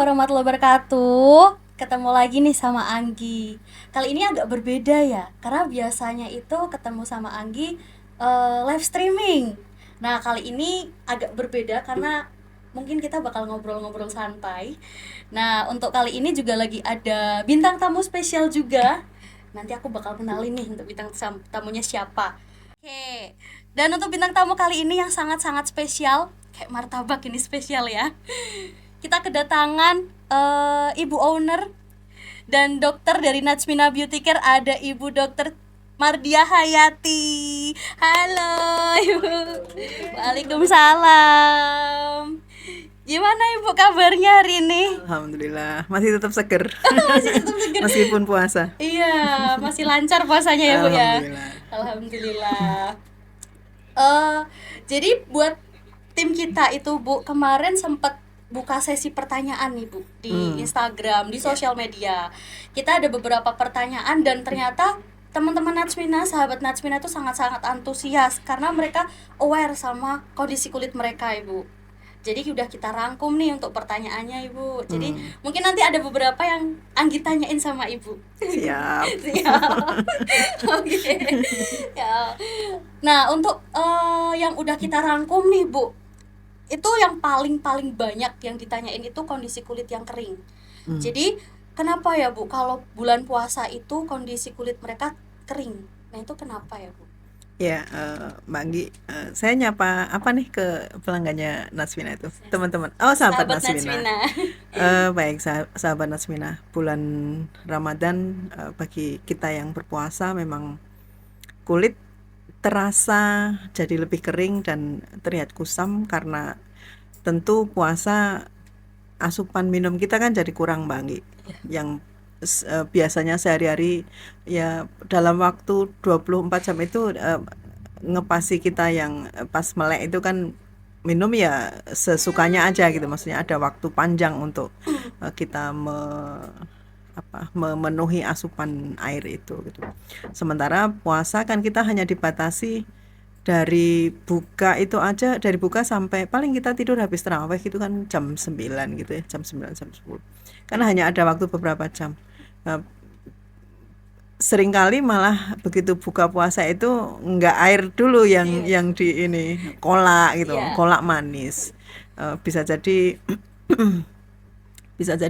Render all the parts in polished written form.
warahmatullahi wabarakatuh. Ketemu lagi nih sama Anggi. Kali ini agak berbeda ya, karena biasanya itu ketemu sama Anggi live streaming. Nah, kali ini agak berbeda karena mungkin kita bakal ngobrol-ngobrol santai. Nah, untuk kali ini juga lagi ada bintang tamu spesial juga. Nanti aku bakal kenalin nih untuk bintang tamunya siapa. Oke, dan untuk bintang tamu kali ini yang sangat-sangat spesial, kayak martabak ini spesial ya. Kita kedatangan ibu owner dan dokter dari Najmina Beauty Care, ada Ibu Dokter Mardia Hayati. Halo Ibu. Waalaikumsalam. Gimana Ibu kabarnya hari ini? Alhamdulillah, masih tetap seger. Masih tetap seger. Meskipun puasa. Iya, masih lancar puasanya ya Bu ya. Alhamdulillah. Alhamdulillah. Jadi buat tim kita itu Bu, kemarin sempat buka sesi pertanyaan nih Bu di Instagram, di sosial media. Kita ada beberapa pertanyaan dan ternyata teman-teman Najmina, sahabat Najmina itu sangat-sangat antusias karena mereka aware sama kondisi kulit mereka Ibu. Jadi udah kita rangkum nih untuk pertanyaannya Ibu. Jadi mungkin nanti ada beberapa yang Anggi tanyain sama Ibu. Siap. Siap. Oke. Ya. Nah, untuk yang udah kita rangkum nih Bu, itu yang paling banyak yang ditanyain itu kondisi kulit yang kering. Jadi kenapa ya Bu kalau bulan puasa itu kondisi kulit mereka kering? Nah itu kenapa ya Bu? Ya, Mbak Anggi, saya nyapa apa nih ke pelanggannya Najmina itu, teman-teman. Oh, sahabat Najmina. Baik, sahabat Najmina. Bulan Ramadan bagi kita yang berpuasa memang kulit terasa jadi lebih kering dan terlihat kusam karena tentu puasa asupan minum kita kan jadi kurang Mbak Anggi. Yang biasanya sehari-hari ya dalam waktu 24 jam itu ngepasi kita yang pas melek itu kan minum ya sesukanya aja gitu, maksudnya ada waktu panjang untuk kita memenuhi asupan air itu gitu. Sementara puasa kan kita hanya dibatasi dari buka itu aja, dari buka sampai paling kita tidur habis tarawih itu kan jam 9 gitu ya, jam 9 jam 10. Karena hanya ada waktu beberapa jam. Seringkali malah begitu buka puasa itu enggak air dulu yang di ini, kolak gitu, kolak manis. Bisa jadi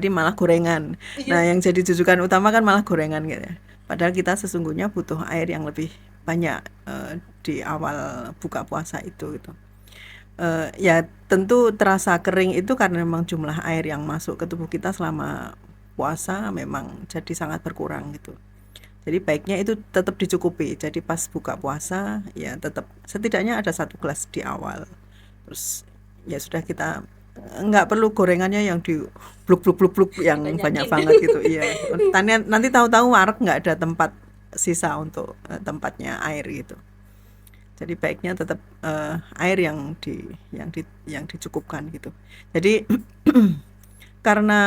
malah gorengan. Nah, yang jadi jujukan utama kan malah gorengan gitu ya. Padahal kita sesungguhnya butuh air yang lebih banyak di awal buka puasa itu gitu. Ya tentu terasa kering itu karena memang jumlah air yang masuk ke tubuh kita selama puasa memang jadi sangat berkurang gitu. Jadi baiknya itu tetap dicukupi. Jadi pas buka puasa ya tetap setidaknya ada 1 gelas di awal. Terus ya sudah, kita nggak perlu gorengannya yang di bluk yang banyak banget gitu. Iya. Nanti tahu-tahu wareg nggak ada tempat sisa untuk tempatnya air gitu. Jadi baiknya tetap air yang dicukupkan gitu. Jadi karena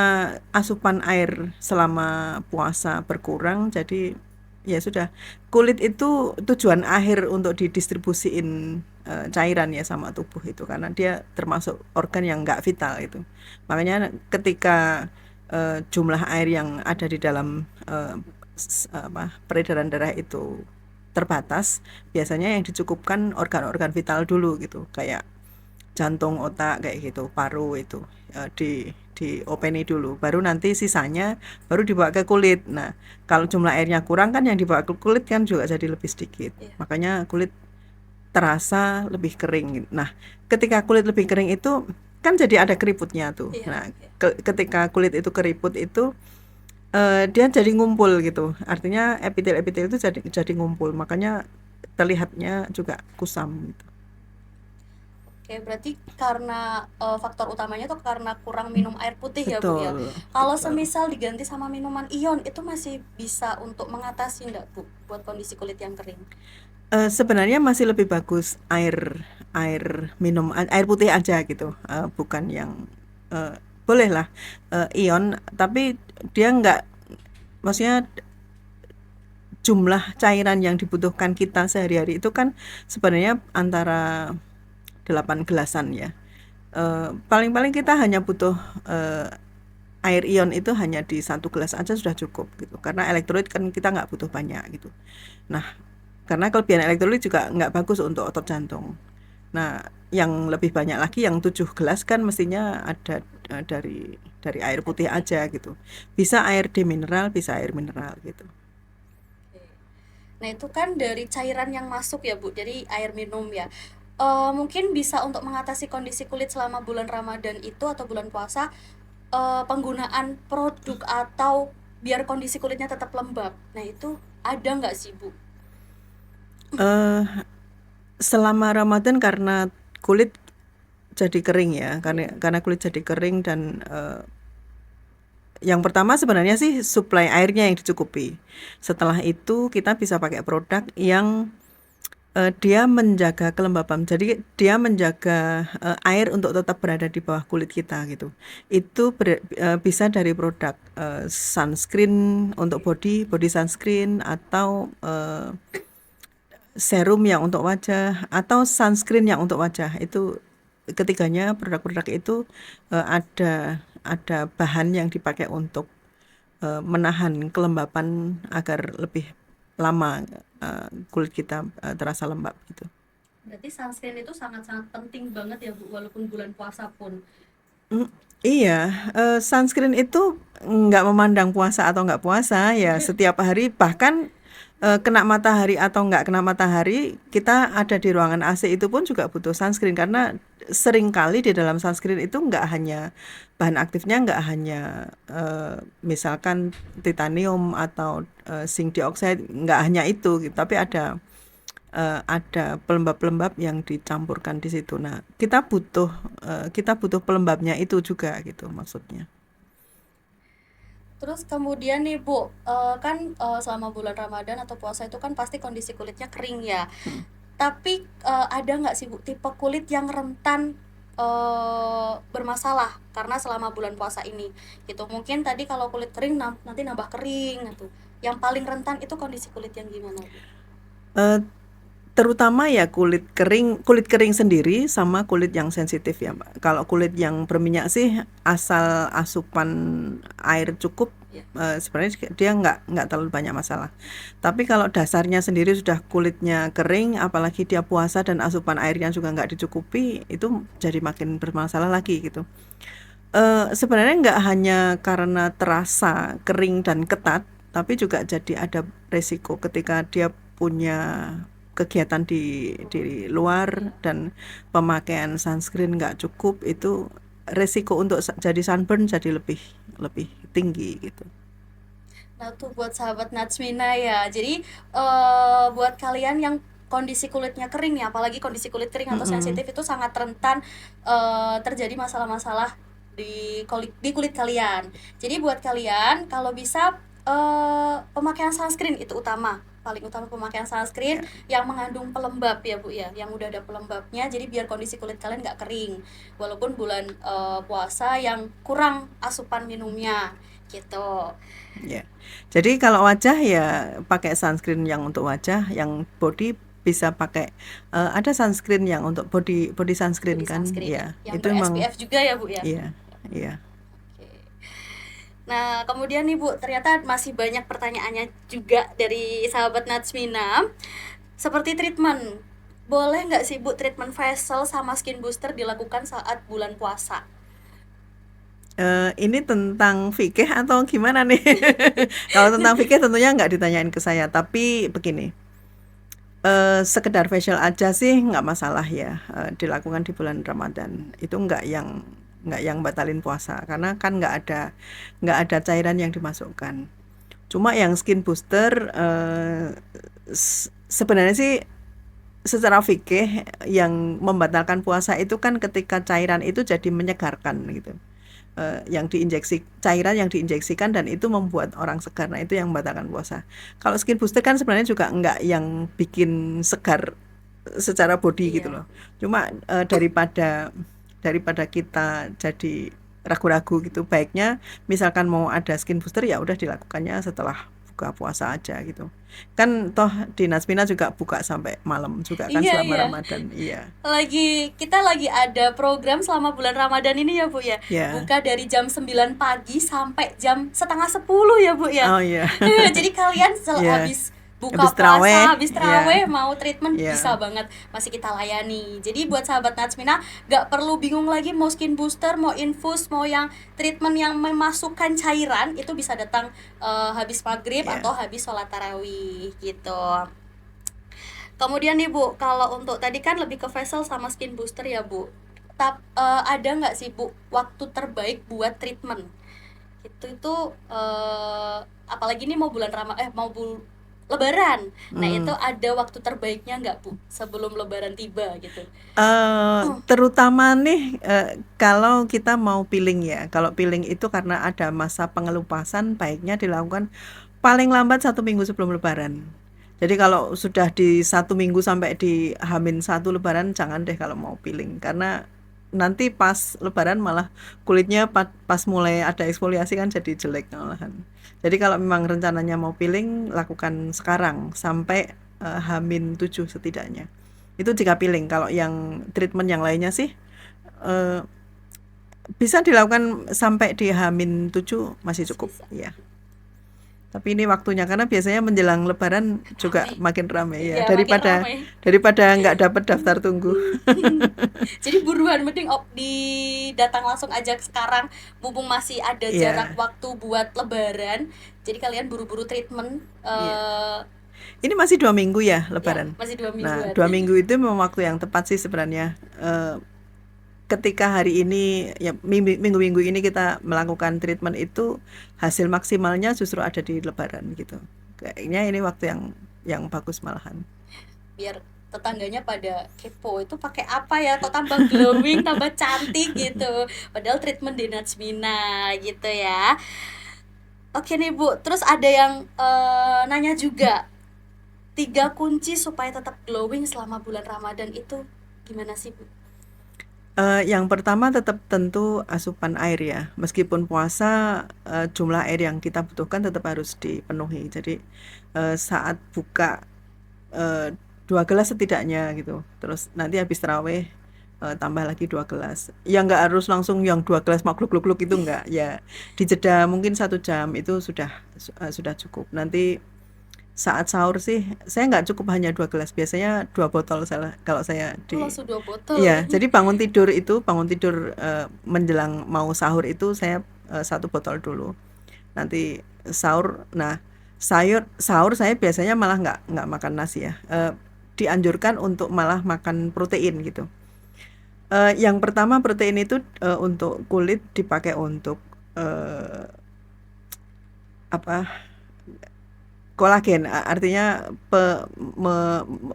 asupan air selama puasa berkurang, jadi ya sudah, kulit itu tujuan akhir untuk didistribusiin cairan ya sama tubuh itu, karena dia termasuk organ yang nggak vital itu. Makanya ketika jumlah air yang ada di dalam peredaran darah itu terbatas, biasanya yang dicukupkan organ-organ vital dulu gitu, kayak jantung, otak kayak gitu, paru itu di openi dulu, baru nanti sisanya baru dibawa ke kulit. Nah, kalau jumlah airnya kurang kan yang dibawa ke kulit kan juga jadi lebih sedikit. Makanya kulit terasa lebih kering. Nah, ketika kulit lebih kering itu kan jadi ada keriputnya tuh. Nah, ketika kulit itu keriput itu dia jadi ngumpul gitu. Artinya epitel-epitel itu jadi ngumpul. Makanya terlihatnya juga kusam gitu. Oke, berarti karena faktor utamanya tuh karena kurang minum air putih ya Bu ya. Betul. Kalau semisal diganti sama minuman ion, itu masih bisa untuk mengatasi enggak Bu buat kondisi kulit yang kering? Sebenarnya masih lebih bagus air minum air putih aja gitu, bukan yang bolehlah ion, tapi dia enggak, maksudnya jumlah cairan yang dibutuhkan kita sehari-hari itu kan sebenarnya antara 8 gelasan ya. Paling-paling kita hanya butuh air ion itu hanya di 1 gelas aja sudah cukup gitu. Karena elektrolit kan kita nggak butuh banyak gitu. Nah, karena kelebihan elektrolit juga nggak bagus untuk otot jantung. Nah, yang lebih banyak lagi yang 7 gelas kan mestinya ada dari air Air putih putih. aja gitu. Bisa air demineral, bisa air mineral gitu. Oke. Nah, itu kan dari cairan yang masuk ya, Bu. Jadi air minum ya. Mungkin bisa untuk mengatasi kondisi kulit selama bulan Ramadan itu atau bulan puasa, penggunaan produk atau biar kondisi kulitnya tetap lembab. Nah, itu ada nggak sih, Bu? Eh selama Ramadan karena kulit jadi kering ya, Iya. karena kulit jadi kering dan yang pertama sebenarnya sih suplai airnya yang dicukupi. Setelah itu kita bisa pakai produk yang dia menjaga kelembapan. Jadi dia menjaga air untuk tetap berada di bawah kulit kita gitu. Itu bisa dari produk sunscreen untuk body sunscreen atau serum yang untuk wajah atau sunscreen yang untuk wajah. Itu ketiganya produk-produk itu ada bahan yang dipakai untuk menahan kelembapan agar lebih lama kulit kita terasa lembab gitu. Berarti sunscreen itu sangat-sangat penting banget ya, Bu, walaupun bulan puasa pun. Mm, iya, sunscreen itu nggak memandang puasa atau nggak puasa ya setiap hari bahkan kena matahari atau nggak kena matahari kita ada di ruangan AC itu pun juga butuh sunscreen karena seringkali di dalam sunscreen itu nggak hanya bahan aktifnya nggak hanya eh, misalkan titanium atau zinc dioxide nggak hanya itu gitu, tapi ada pelembab-pelembab yang dicampurkan di situ. Nah, kita butuh pelembabnya itu juga gitu maksudnya. Terus kemudian nih, Bu, kan selama bulan Ramadan atau puasa itu kan pasti kondisi kulitnya kering ya. Hmm. Tapi ada nggak sih, Bu, tipe kulit yang rentan bermasalah karena selama bulan puasa ini gitu. Mungkin tadi kalau kulit kering nanti nambah kering gitu. Yang paling rentan itu kondisi kulit yang gimana, Bu? Eh, Terutama ya kulit kering sendiri sama kulit yang sensitif ya, Mbak. Kalau kulit yang berminyak sih asal asupan air cukup Ya. sebenarnya dia nggak terlalu banyak masalah. Tapi kalau dasarnya sendiri sudah kulitnya kering, apalagi dia puasa dan asupan airnya juga nggak dicukupi, itu jadi makin bermasalah lagi gitu. Sebenarnya nggak hanya karena terasa kering dan ketat, tapi juga jadi ada resiko ketika dia punya kegiatan di luar dan pemakaian sunscreen nggak cukup, itu resiko untuk jadi sunburn jadi lebih lebih tinggi gitu. Nah, tuh buat sahabat Natsmina ya. Jadi buat kalian yang kondisi kulitnya kering ya, apalagi kondisi kulit kering atau Mm-mm. sensitif itu sangat rentan terjadi masalah-masalah di kulit kalian. Jadi buat kalian kalau bisa pemakaian sunscreen itu utama. Paling utama pemakaian sunscreen Ya, yang mengandung pelembab ya, Bu ya, yang udah ada pelembabnya. Jadi biar kondisi kulit kalian nggak kering. Walaupun bulan puasa yang kurang asupan minumnya gitu. ya. Jadi kalau wajah ya pakai sunscreen yang untuk wajah, yang body bisa pakai ada sunscreen yang untuk body body sunscreen Body kan, sunscreen ya, ya. yang Itu memang ber-SPF juga ya, Bu ya? iya, iya. Oke. Nah, kemudian nih, Bu, ternyata masih banyak pertanyaannya juga dari sahabat Natsmina. Seperti treatment. Boleh nggak sih, Bu, treatment facial sama skin booster dilakukan saat bulan puasa? Ini tentang fikih atau gimana nih? Kalau tentang fikih tentunya nggak ditanyain ke saya, tapi begini, sekedar facial aja sih nggak masalah ya, dilakukan di bulan Ramadan. Itu nggak yang batalin puasa, karena kan nggak ada cairan yang dimasukkan. Cuma yang skin booster, sebenarnya sih secara fikih yang membatalkan puasa itu kan ketika cairan itu jadi menyegarkan gitu. Cairan yang diinjeksikan dan itu membuat orang segar. Nah, itu yang membatalkan puasa. Kalau skin booster kan sebenarnya juga enggak yang bikin segar secara body gitu Iya. loh. Cuma daripada kita jadi ragu-ragu gitu, baiknya misalkan mau ada skin booster ya udah dilakukannya setelah buka puasa aja gitu. Kan toh di Nasmina juga buka sampai malam juga kan Iya, selama iya. Ramadan. Iya. Kita lagi ada program selama bulan Ramadan ini ya Bu ya. Ya. Buka dari jam 9 pagi sampai jam setengah 10 ya Bu ya. Oh iya. Jadi kalian Iya. habis buka Habis taraweh. puasa, habis Iya. terawih mau treatment bisa Iya. banget, masih kita layani. Jadi buat sahabat Najmina nggak perlu bingung lagi mau skin booster, mau infus, mau yang treatment yang memasukkan cairan, itu bisa datang habis maghrib Iya. atau habis sholat tarawih gitu. Kemudian nih Bu, kalau untuk tadi kan lebih ke facial sama skin booster ya Bu. Ada nggak sih Bu waktu terbaik buat treatment? Itu apalagi nih mau Lebaran. Nah itu ada waktu terbaiknya nggak Bu sebelum Lebaran tiba gitu? Terutama nih kalau kita mau peeling ya. Kalau peeling itu karena ada masa pengelupasan, baiknya dilakukan paling lambat 1 minggu sebelum Lebaran. Jadi kalau sudah di 1 minggu sampai di H-1 Lebaran, jangan deh kalau mau peeling, karena nanti pas Lebaran malah kulitnya pas mulai ada eksfoliasi kan jadi jelek malahan. Jadi kalau memang rencananya mau peeling, lakukan sekarang sampai H-7 setidaknya. Itu jika peeling. Kalau yang treatment yang lainnya sih eh, bisa dilakukan sampai di H-7 masih cukup Bisa. ya. Tapi ini waktunya karena biasanya menjelang Lebaran juga Ramai. makin ramai ya, Iya, makin daripada ramai. nggak dapat daftar tunggu. Jadi buruan, mending datang langsung aja sekarang, mumpung masih ada jarak Iya, waktu buat Lebaran. Jadi kalian buru-buru treatment. iya. Ini masih 2 minggu ya Ya Lebaran. masih 2 mingguan. Nah, 2 minggu itu memang waktu yang tepat sih sebenarnya. Ketika hari ini ya minggu-minggu ini kita melakukan treatment itu, hasil maksimalnya justru ada di Lebaran gitu. Kayaknya ini waktu yang bagus malahan. Biar tetangganya pada kepo, itu pakai apa ya kok tambah glowing, tambah cantik gitu, padahal treatment di Najmina gitu ya. Oke nih Bu, terus ada yang nanya juga, 3 kunci supaya tetap glowing selama bulan Ramadan itu gimana sih Bu? Yang pertama tetap tentu asupan air ya. Meskipun puasa, jumlah air yang kita butuhkan tetap harus dipenuhi. Jadi saat buka 2 gelas setidaknya gitu. Terus nanti habis taraweh tambah lagi 2 gelas. Ya nggak harus langsung yang 2 gelas makluk-kluk itu nggak. Ya dijeda mungkin 1 jam itu sudah cukup. Nanti saat sahur sih saya nggak cukup hanya 2 gelas. Biasanya 2 botol salah kalau saya Oh, di. langsung 2 botol. Iya, jadi bangun tidur menjelang mau sahur itu saya 1 botol dulu. Nanti sahur, nah sahur saya biasanya malah nggak makan nasi ya. Dianjurkan untuk malah makan protein gitu. Yang pertama protein itu untuk kulit dipakai untuk apa? Kolagen, artinya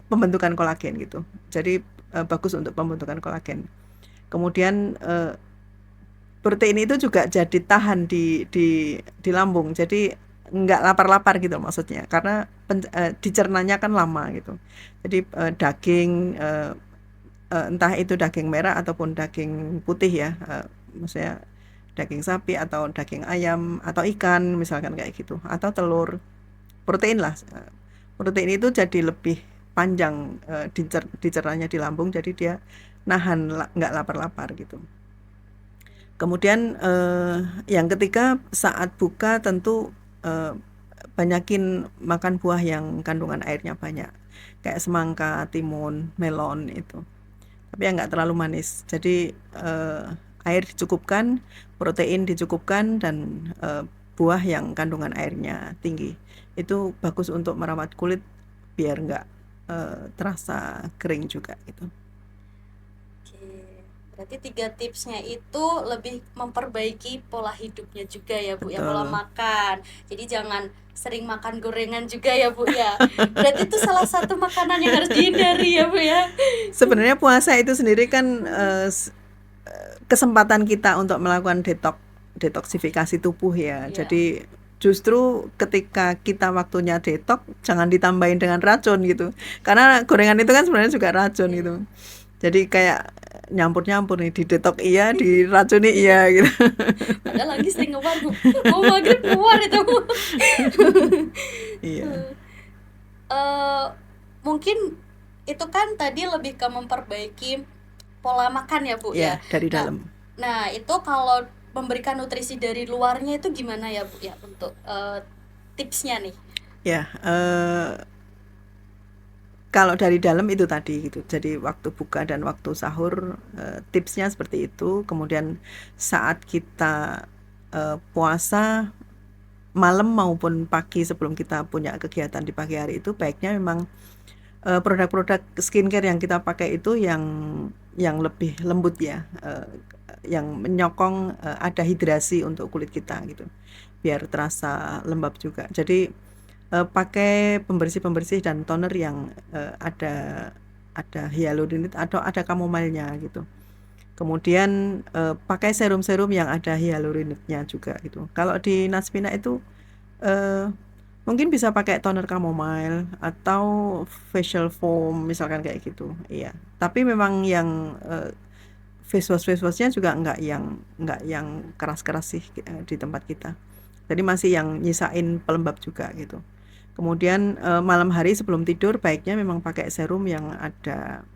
pembentukan kolagen gitu. Jadi bagus untuk pembentukan kolagen. Kemudian protein itu juga jadi tahan di lambung. Jadi nggak lapar-lapar gitu maksudnya. Karena dicernanya kan lama gitu. Jadi daging entah itu daging merah ataupun daging putih ya. Maksudnya daging sapi atau daging ayam atau ikan misalkan kayak gitu, atau telur. Protein lah. Protein itu jadi lebih panjang dicernanya di lambung, jadi dia nahan nggak lapar-lapar gitu. Kemudian yang ketiga saat buka tentu banyakin makan buah yang kandungan airnya banyak, kayak semangka, timun, melon itu. Tapi yang nggak terlalu manis. Jadi air dicukupkan, protein dicukupkan, dan buah yang kandungan airnya tinggi. Itu bagus untuk merawat kulit biar nggak terasa kering juga gitu. Oke, berarti 3 tipsnya itu lebih memperbaiki pola hidupnya juga ya Bu ya, pola Betul. makan. Jadi jangan sering makan gorengan juga ya Bu ya. Berarti itu salah satu makanan yang harus dihindari ya Bu ya. Sebenarnya puasa itu sendiri kan kesempatan kita untuk melakukan detoksifikasi tubuh ya. Iya. Jadi justru ketika kita waktunya detok, jangan ditambahin dengan racun gitu. Karena gorengan itu kan sebenarnya juga racun gitu. Jadi kayak nyampur-nyampur nih, di detok iya, diracuni iya gitu. Padahal lagi sering ngeluar Bu. Mau maghrib keluar itu. eh, mungkin itu kan tadi lebih ke memperbaiki pola makan ya Bu ya. Ya, dari Nah, dalam. nah itu kalau memberikan nutrisi dari luarnya itu gimana ya Bu ya untuk tipsnya nih? Ya, kalau dari dalam itu tadi gitu. Jadi waktu buka dan waktu sahur, tipsnya seperti itu. Kemudian saat kita puasa malam maupun pagi sebelum kita punya kegiatan di pagi hari itu baiknya memang produk-produk skincare yang kita pakai itu yang lebih lembut ya, yang menyokong ada hidrasi untuk kulit kita gitu, biar terasa lembab juga. Jadi pakai pembersih-pembersih dan toner yang ada hyaluronit atau ada chamomile-nya gitu. Kemudian pakai serum-serum yang ada hyaluronitnya juga gitu. Kalau di Natsmina itu eh, mungkin bisa pakai toner chamomile atau facial foam misalkan kayak gitu. Iya. Tapi memang yang face washnya juga nggak yang keras-keras sih di tempat kita. Jadi masih yang nyisain pelembab juga gitu. Kemudian malam hari sebelum tidur baiknya memang pakai serum yang ada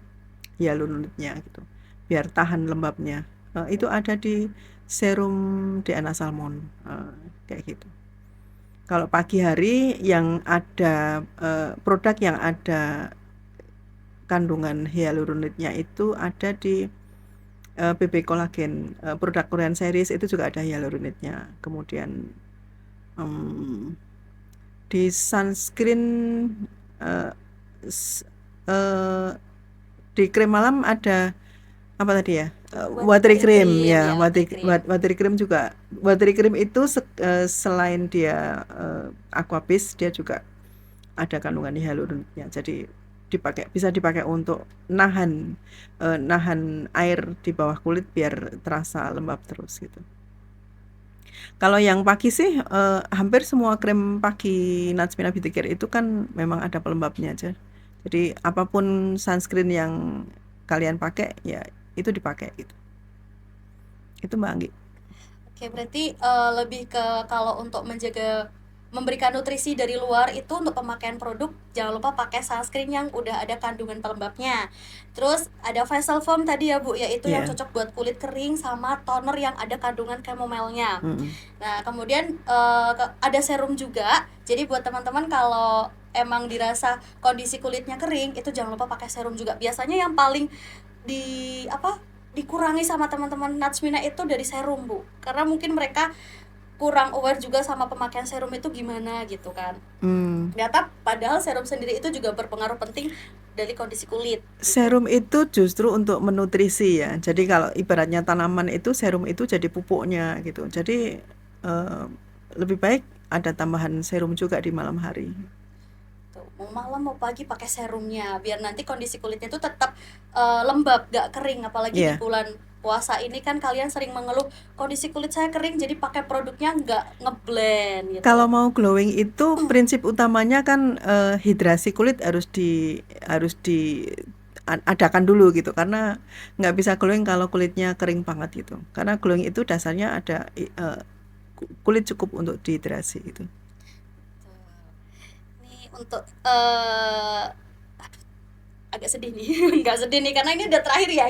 hyaluronitnya gitu. Biar tahan lembabnya. Itu ada di serum DNA Salmon kayak gitu. Kalau pagi hari yang ada produk yang ada kandungan hyaluronitnya itu ada di BB Collagen, produk Korean series itu juga ada hyaluronitnya. Kemudian di sunscreen, eh, s- eh, di krim malam ada apa tadi ya? Watery cream ya, Ya, water cream. watery cream juga. Watery cream itu selain dia aquabase, dia juga ada kandungan hyaluronitnya. Jadi bisa dipakai untuk nahan air di bawah kulit biar terasa lembab terus gitu. Kalau yang pagi sih hampir semua krim pagi Natsmina Beauty Care itu kan memang ada pelembabnya aja. Jadi apapun sunscreen yang kalian pakai ya itu dipakai gitu. Itu Mbak Anggi. Oke, berarti lebih ke kalau untuk memberikan nutrisi dari luar itu untuk pemakaian produk jangan lupa pakai sunscreen yang udah ada kandungan pelembabnya. Terus ada facial foam tadi ya Bu, yaitu yang Iya. cocok buat kulit kering sama toner yang ada kandungan chamomile-nya. Mm-mm. Nah, kemudian ada serum juga. Jadi buat teman-teman kalau emang dirasa kondisi kulitnya kering, itu jangan lupa pakai serum juga. Biasanya yang paling dikurangi sama teman-teman Natsmina itu dari serum Bu, karena mungkin mereka kurang aware juga sama pemakaian serum itu gimana gitu kan. Ternyata padahal serum sendiri itu juga berpengaruh penting dari kondisi kulit gitu. Serum itu justru untuk menutrisi ya. Jadi kalau ibaratnya tanaman itu serum itu jadi pupuknya gitu. Jadi lebih baik ada tambahan serum juga di malam hari. Mau malam mau pagi pakai serumnya biar nanti kondisi kulitnya itu tetap lembab gak kering, apalagi di Iya. bulan puasa ini kan kalian sering mengeluh kondisi kulit saya kering, jadi pakai produknya nggak ngeblend gitu. Kalau mau glowing itu prinsip utamanya kan hidrasi kulit harus di adakan dulu gitu, karena nggak bisa glowing kalau kulitnya kering banget gitu. Karena glowing itu dasarnya ada kulit cukup untuk dihidrasi gitu. Ini untuk agak sedih nih nggak sedih nih karena ini udah terakhir ya.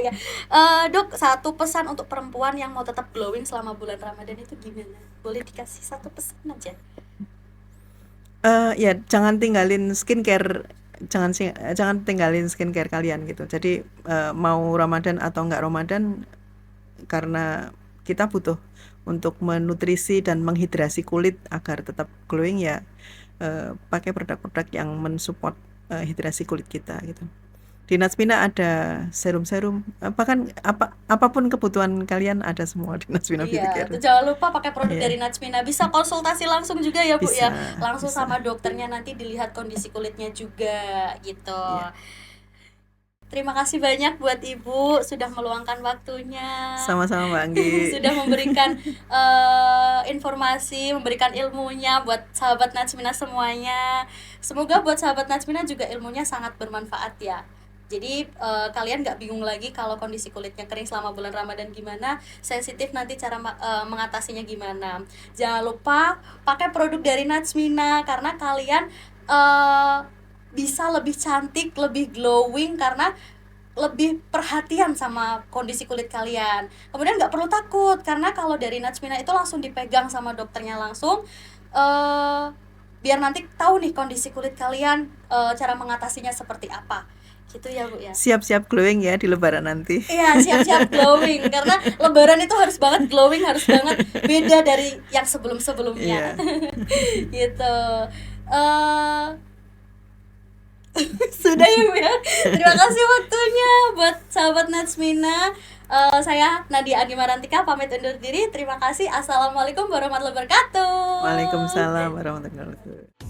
Dok, satu pesan untuk perempuan yang mau tetap glowing selama bulan Ramadan itu gimana? Boleh dikasih satu pesan aja? Ya jangan tinggalin skincare, jangan tinggalin skincare kalian gitu. Jadi mau Ramadan atau nggak Ramadan, karena kita butuh untuk menutrisi dan menghidrasi kulit agar tetap glowing ya, pakai produk-produk yang mensupport hidrasi kulit kita gitu. Di Natsmina ada serum-serum, bahkan apapun kebutuhan kalian ada semua di Natsmina Beauty Iya, Care. itu jangan lupa pakai produk Iya, dari Natsmina. Bisa konsultasi langsung juga ya Bu ya, bisa, langsung bisa. sama dokternya, nanti dilihat kondisi kulitnya juga gitu. Iya. Terima kasih banyak buat Ibu sudah meluangkan waktunya. Sama-sama Mbak Anggi. Sudah memberikan informasi, memberikan ilmunya buat sahabat Natsmina semuanya. Semoga buat sahabat Natsmina juga ilmunya sangat bermanfaat ya. Jadi kalian nggak bingung lagi kalau kondisi kulitnya kering selama bulan Ramadan gimana, sensitif nanti cara mengatasinya gimana. Jangan lupa pakai produk dari Natsmina karena kalian bisa lebih cantik, lebih glowing karena lebih perhatian sama kondisi kulit kalian. Kemudian nggak perlu takut karena kalau dari Najmina itu langsung dipegang sama dokternya langsung, eh biar nanti tahu nih kondisi kulit kalian, cara mengatasinya seperti apa. Gitu ya Bu ya. Siap-siap glowing ya di lebaran nanti. Iya, siap-siap glowing karena lebaran itu harus banget glowing, harus banget beda dari yang sebelum-sebelumnya. Iya. Gitu. eh Sudah ya Bu ya. Terima kasih waktunya buat sahabat Najmina. Saya Nadia Agimarantika pamit undur diri. Terima kasih. Assalamualaikum warahmatullahi wabarakatuh. Waalaikumsalam warahmatullahi wabarakatuh.